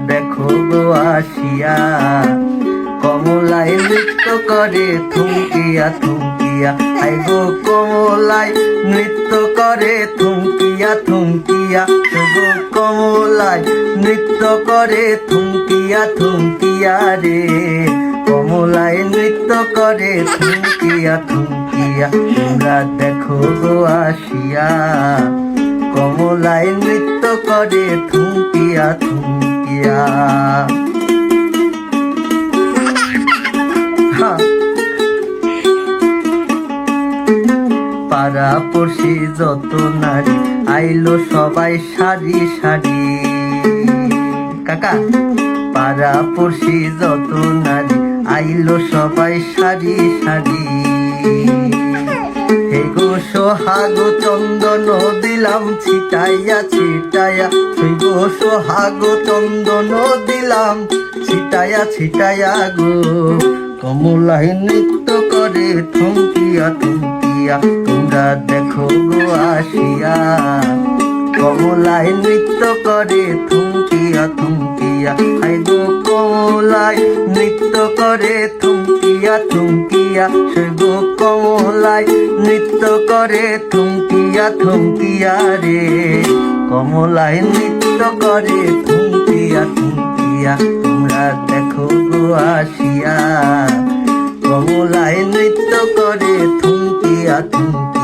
দেখো গো আসিয়া, কমলায় নৃত্য করে থুমকিয়া থুমকিয়া। আই গো কমলায় নৃত্য করে থুমকিয়া থুমকিয়া, গো কমলায় নৃত্য করে থুমকিয়া থুমকিয়া রে, কমলায় নৃত্য করে থুমকিয়া থুমকিয়া। তোমরা দেখো গো আসিয়া, কমলায় নৃত্য করে থুমকিয়া থুমকিয়া। পাড়া পড়শি যত নারী আইলো সবাই সারি সারি। কাকা, পাড়া পড়শি যত নারী আইলো সবাই সারি সারি। হে গো সোহাগ চন্দন দিলাম ছিটাইয়া ছিটাইয়া, হে গো সোহাগ চন্দন দিলাম ছিটাইয়া ছিটাইয়া গো, কমলায় নৃত্য করে থুমকিয়া থুমকিয়া। তোমরা দেখো গো আসিয়া, কমলায় নৃত্য করে থুমকিয়া থুমকিয়া। আই গো কমলায় নৃত্য করে থুমকিয়া থুমকিয়া, সে গো কমলায় নৃত্য করে থুমকিয়া থুমকিয়া রে, কমলায় নৃত্য করে থুমকিয়া থুমকিয়া। তোমরা দেখো গো আসিয়া, কমলায় নৃত্য করে থুমকিয়া থুমকিয়া।